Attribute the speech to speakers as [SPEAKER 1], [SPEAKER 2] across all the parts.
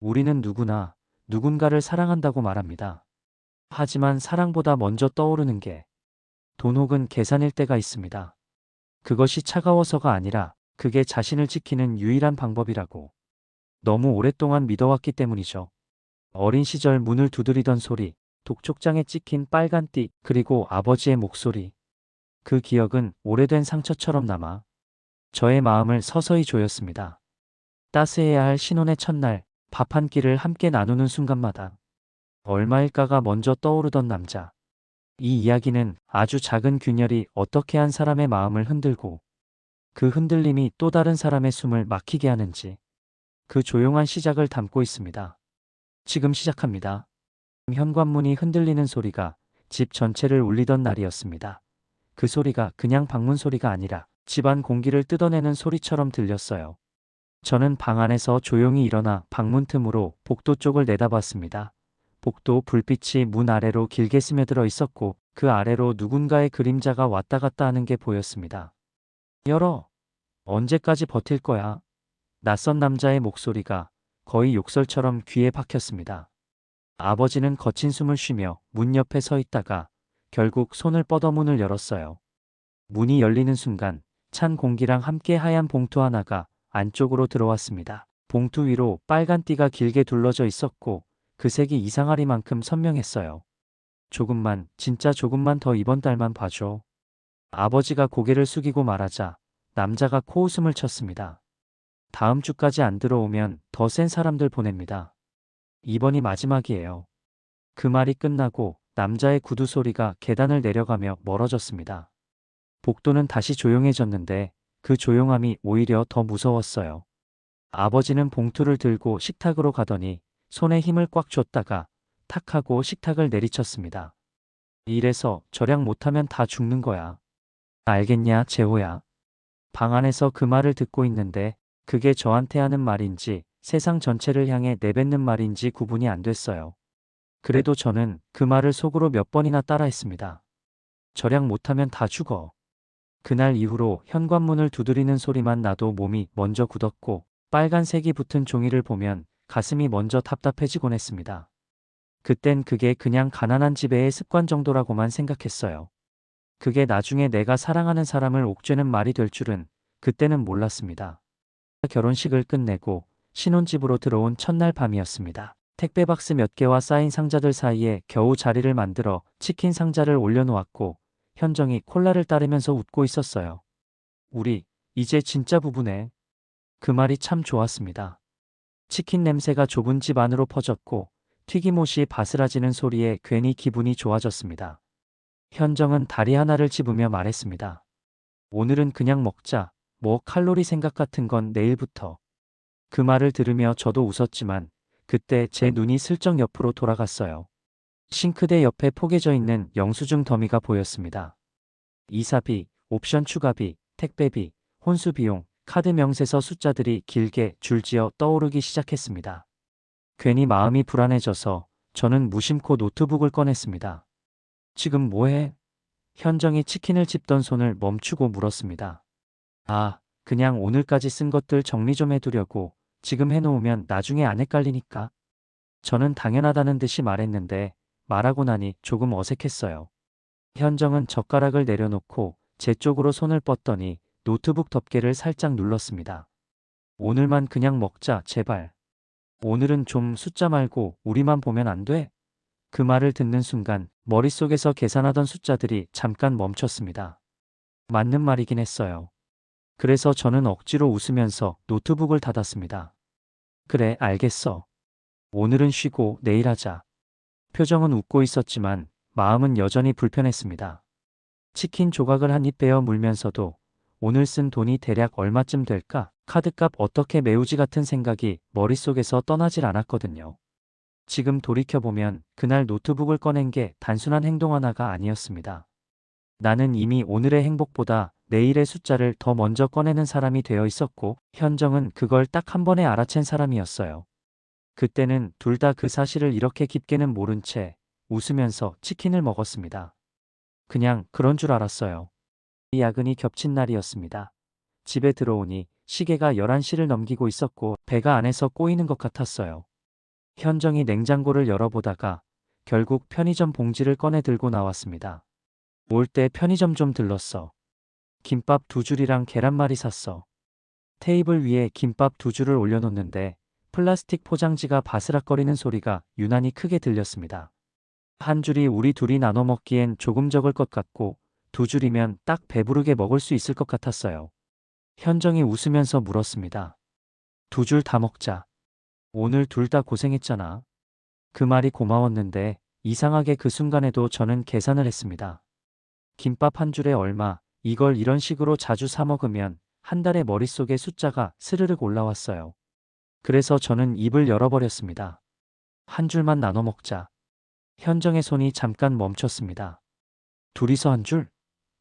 [SPEAKER 1] 우리는 누구나 누군가를 사랑한다고 말합니다. 하지만 사랑보다 먼저 떠오르는 게 돈 혹은 계산일 때가 있습니다. 그것이 차가워서가 아니라 그게 자신을 지키는 유일한 방법이라고 너무 오랫동안 믿어왔기 때문이죠. 어린 시절 문을 두드리던 소리, 독촉장에 찍힌 빨간 띠, 그리고 아버지의 목소리. 그 기억은 오래된 상처처럼 남아 저의 마음을 서서히 조였습니다. 따스해야 할 신혼의 첫날, 밥 한 끼를 함께 나누는 순간마다 얼마일까가 먼저 떠오르던 남자. 이 이야기는 아주 작은 균열이 어떻게 한 사람의 마음을 흔들고 그 흔들림이 또 다른 사람의 숨을 막히게 하는지 그 조용한 시작을 담고 있습니다. 지금 시작합니다. 현관문이 흔들리는 소리가 집 전체를 울리던 날이었습니다. 그 소리가 그냥 방문 소리가 아니라 집안 공기를 뜯어내는 소리처럼 들렸어요. 저는 방 안에서 조용히 일어나 방문 틈으로 복도 쪽을 내다봤습니다. 복도 불빛이 문 아래로 길게 스며들어 있었고 그 아래로 누군가의 그림자가 왔다 갔다 하는 게 보였습니다. 열어. 언제까지 버틸 거야? 낯선 남자의 목소리가 거의 욕설처럼 귀에 박혔습니다. 아버지는 거친 숨을 쉬며 문 옆에 서 있다가 결국 손을 뻗어 문을 열었어요. 문이 열리는 순간 찬 공기랑 함께 하얀 봉투 하나가 안쪽으로 들어왔습니다. 봉투 위로 빨간 띠가 길게 둘러져 있었고 그 색이 이상하리만큼 선명했어요. 조금만, 진짜 조금만 더 이번 달만 봐줘. 아버지가 고개를 숙이고 말하자 남자가 코웃음을 쳤습니다. 다음 주까지 안 들어오면 더 센 사람들 보냅니다. 이번이 마지막이에요. 그 말이 끝나고 남자의 구두 소리가 계단을 내려가며 멀어졌습니다. 복도는 다시 조용해졌는데 그 조용함이 오히려 더 무서웠어요. 아버지는 봉투를 들고 식탁으로 가더니 손에 힘을 꽉 줬다가 탁 하고 식탁을 내리쳤습니다. 이래서 절약 못하면 다 죽는 거야. 알겠냐, 재호야. 방 안에서 그 말을 듣고 있는데 그게 저한테 하는 말인지 세상 전체를 향해 내뱉는 말인지 구분이 안 됐어요. 그래도 저는 그 말을 속으로 몇 번이나 따라했습니다. 절약 못하면 다 죽어. 그날 이후로 현관문을 두드리는 소리만 나도 몸이 먼저 굳었고 빨간색이 붙은 종이를 보면 가슴이 먼저 답답해지곤 했습니다. 그땐 그게 그냥 가난한 지배의 습관 정도라고만 생각했어요. 그게 나중에 내가 사랑하는 사람을 옥죄는 말이 될 줄은 그때는 몰랐습니다. 결혼식을 끝내고 신혼집으로 들어온 첫날 밤이었습니다. 택배 박스 몇 개와 쌓인 상자들 사이에 겨우 자리를 만들어 치킨 상자를 올려놓았고 현정이 콜라를 따르면서 웃고 있었어요. 우리 이제 진짜 부부네. 그 말이 참 좋았습니다. 치킨 냄새가 좁은 집 안으로 퍼졌고 튀김옷이 바스라지는 소리에 괜히 기분이 좋아졌습니다. 현정은 다리 하나를 집으며 말했습니다. 오늘은 그냥 먹자. 뭐 칼로리 생각 같은 건 내일부터. 그 말을 들으며 저도 웃었지만 그때 제 눈이 슬쩍 옆으로 돌아갔어요. 싱크대 옆에 포개져 있는 영수증 더미가 보였습니다. 이사비, 옵션 추가비, 택배비, 혼수비용, 카드 명세서 숫자들이 길게 줄지어 떠오르기 시작했습니다. 괜히 마음이 불안해져서 저는 무심코 노트북을 꺼냈습니다. 지금 뭐해? 현정이 치킨을 집던 손을 멈추고 물었습니다. 아, 그냥 오늘까지 쓴 것들 정리 좀 해두려고. 지금 해놓으면 나중에 안 헷갈리니까. 저는 당연하다는 듯이 말했는데 말하고 나니 조금 어색했어요. 현정은 젓가락을 내려놓고 제 쪽으로 손을 뻗더니 노트북 덮개를 살짝 눌렀습니다. 오늘만 그냥 먹자, 제발. 오늘은 좀 숫자 말고 우리만 보면 안 돼? 그 말을 듣는 순간 머릿속에서 계산하던 숫자들이 잠깐 멈췄습니다. 맞는 말이긴 했어요. 그래서 저는 억지로 웃으면서 노트북을 닫았습니다. 그래, 알겠어. 오늘은 쉬고 내일 하자. 표정은 웃고 있었지만 마음은 여전히 불편했습니다. 치킨 조각을 한 입 베어 물면서도 오늘 쓴 돈이 대략 얼마쯤 될까? 카드값 어떻게 메우지 같은 생각이 머릿속에서 떠나질 않았거든요. 지금 돌이켜보면 그날 노트북을 꺼낸 게 단순한 행동 하나가 아니었습니다. 나는 이미 오늘의 행복보다 내일의 숫자를 더 먼저 꺼내는 사람이 되어 있었고 현정은 그걸 딱 한 번에 알아챈 사람이었어요. 그때는 둘 다 그 사실을 이렇게 깊게는 모른 채 웃으면서 치킨을 먹었습니다. 그냥 그런 줄 알았어요. 이 야근이 겹친 날이었습니다. 집에 들어오니 시계가 11시를 넘기고 있었고 배가 안에서 꼬이는 것 같았어요. 현정이 냉장고를 열어보다가 결국 편의점 봉지를 꺼내 들고 나왔습니다. 올 때 편의점 좀 들렀어. 김밥 2줄이랑 계란말이 샀어. 테이블 위에 김밥 2줄을 올려놓는데 플라스틱 포장지가 바스락거리는 소리가 유난히 크게 들렸습니다. 한 줄이 우리 둘이 나눠 먹기엔 조금 적을 것 같고 2줄이면 딱 배부르게 먹을 수 있을 것 같았어요. 현정이 웃으면서 물었습니다. 2줄 다 먹자. 오늘 둘 다 고생했잖아. 그 말이 고마웠는데 이상하게 그 순간에도 저는 계산을 했습니다. 김밥 한 줄에 얼마, 이걸 이런 식으로 자주 사 먹으면 한 달에 머릿속에 숫자가 스르륵 올라왔어요. 그래서 저는 입을 열어버렸습니다. 한 줄만 나눠 먹자. 현정의 손이 잠깐 멈췄습니다. 둘이서 한 줄?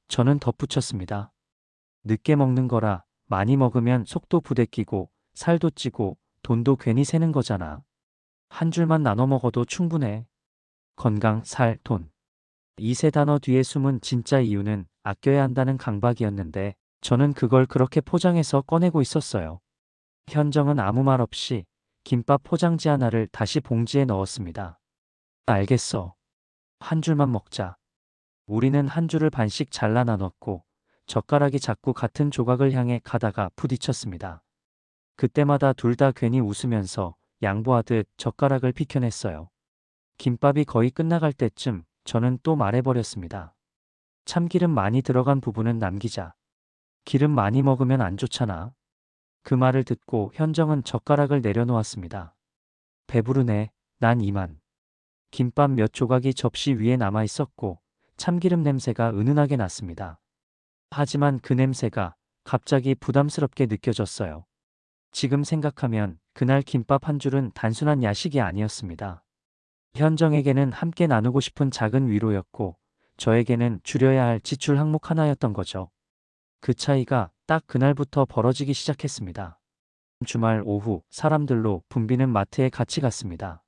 [SPEAKER 1] 저는 덧붙였습니다. 늦게 먹는 거라 많이 먹으면 속도 부대끼고 살도 찌고 돈도 괜히 새는 거잖아. 한 줄만 나눠 먹어도 충분해. 건강, 살, 돈. 이 세 단어 뒤에 숨은 진짜 이유는 아껴야 한다는 강박이었는데 저는 그걸 그렇게 포장해서 꺼내고 있었어요. 현정은 아무 말 없이 김밥 포장지 하나를 다시 봉지에 넣었습니다. 알겠어. 한 줄만 먹자. 우리는 한 줄을 반씩 잘라 나눴고 젓가락이 자꾸 같은 조각을 향해 가다가 부딪혔습니다. 그때마다 둘 다 괜히 웃으면서 양보하듯 젓가락을 비켜냈어요. 김밥이 거의 끝나갈 때쯤 저는 또 말해버렸습니다. 참기름 많이 들어간 부분은 남기자. 기름 많이 먹으면 안 좋잖아. 그 말을 듣고 현정은 젓가락을 내려놓았습니다. 배부르네. 난 이만. 김밥 몇 조각이 접시 위에 남아 있었고 참기름 냄새가 은은하게 났습니다. 하지만 그 냄새가 갑자기 부담스럽게 느껴졌어요. 지금 생각하면 그날 김밥 한 줄은 단순한 야식이 아니었습니다. 현정에게는 함께 나누고 싶은 작은 위로였고 저에게는 줄여야 할 지출 항목 하나였던 거죠. 그 차이가 딱 그날부터 벌어지기 시작했습니다. 주말 오후 사람들로 붐비는 마트에 같이 갔습니다.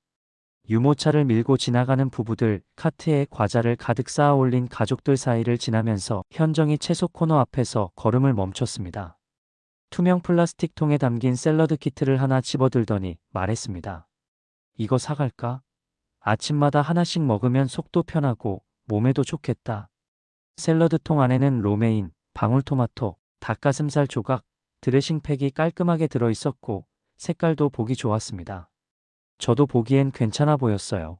[SPEAKER 1] 유모차를 밀고 지나가는 부부들, 카트에 과자를 가득 쌓아 올린 가족들 사이를 지나면서 현정이 채소 코너 앞에서 걸음을 멈췄습니다. 투명 플라스틱 통에 담긴 샐러드 키트를 하나 집어들더니 말했습니다. 이거 사갈까? 아침마다 하나씩 먹으면 속도 편하고 몸에도 좋겠다. 샐러드 통 안에는 로메인, 방울토마토, 닭가슴살 조각, 드레싱팩이 깔끔하게 들어있었고 색깔도 보기 좋았습니다. 저도 보기엔 괜찮아 보였어요.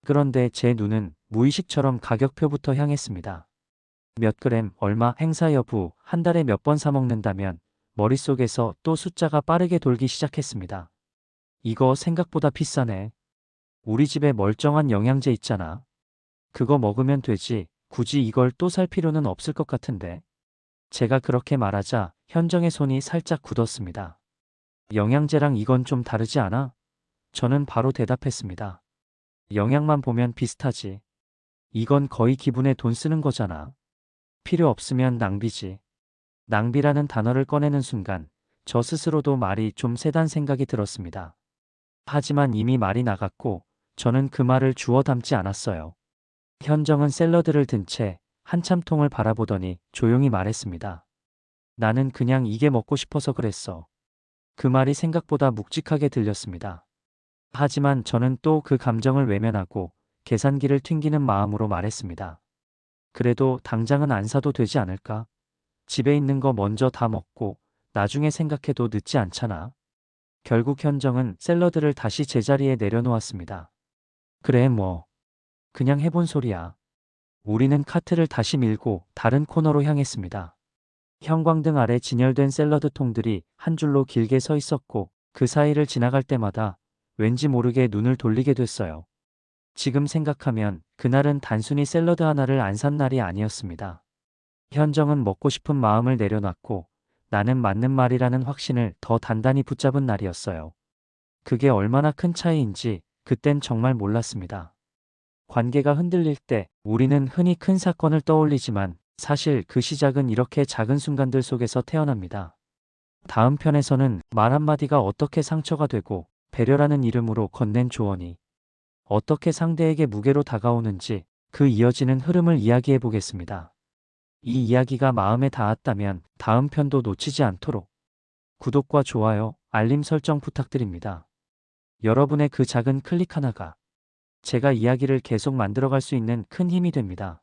[SPEAKER 1] 그런데 제 눈은 무의식처럼 가격표부터 향했습니다. 몇 그램, 얼마, 행사 여부, 한 달에 몇 번 사 먹는다면 머릿속에서 또 숫자가 빠르게 돌기 시작했습니다. 이거 생각보다 비싸네. 우리 집에 멀쩡한 영양제 있잖아. 그거 먹으면 되지. 굳이 이걸 또 살 필요는 없을 것 같은데. 제가 그렇게 말하자 현정의 손이 살짝 굳었습니다. 영양제랑 이건 좀 다르지 않아? 저는 바로 대답했습니다. 영양만 보면 비슷하지. 이건 거의 기분에 돈 쓰는 거잖아. 필요 없으면 낭비지. 낭비라는 단어를 꺼내는 순간 저 스스로도 말이 좀 세단 생각이 들었습니다. 하지만 이미 말이 나갔고 저는 그 말을 주워 담지 않았어요. 현정은 샐러드를 든 채 한참 통을 바라보더니 조용히 말했습니다. 나는 그냥 이게 먹고 싶어서 그랬어. 그 말이 생각보다 묵직하게 들렸습니다. 하지만 저는 또 그 감정을 외면하고 계산기를 튕기는 마음으로 말했습니다. 그래도 당장은 안 사도 되지 않을까? 집에 있는 거 먼저 다 먹고 나중에 생각해도 늦지 않잖아. 결국 현정은 샐러드를 다시 제자리에 내려놓았습니다. 그래 뭐. 그냥 해본 소리야. 우리는 카트를 다시 밀고 다른 코너로 향했습니다. 형광등 아래 진열된 샐러드 통들이 한 줄로 길게 서 있었고 그 사이를 지나갈 때마다 왠지 모르게 눈을 돌리게 됐어요. 지금 생각하면 그날은 단순히 샐러드 하나를 안 산 날이 아니었습니다. 현정은 먹고 싶은 마음을 내려놨고 나는 맞는 말이라는 확신을 더 단단히 붙잡은 날이었어요. 그게 얼마나 큰 차이인지 그땐 정말 몰랐습니다. 관계가 흔들릴 때 우리는 흔히 큰 사건을 떠올리지만 사실 그 시작은 이렇게 작은 순간들 속에서 태어납니다. 다음 편에서는 말 한마디가 어떻게 상처가 되고 배려라는 이름으로 건넨 조언이 어떻게 상대에게 무게로 다가오는지 그 이어지는 흐름을 이야기해 보겠습니다. 이 이야기가 마음에 닿았다면 다음 편도 놓치지 않도록 구독과 좋아요, 알림 설정 부탁드립니다. 여러분의 그 작은 클릭 하나가 제가 이야기를 계속 만들어갈 수 있는 큰 힘이 됩니다.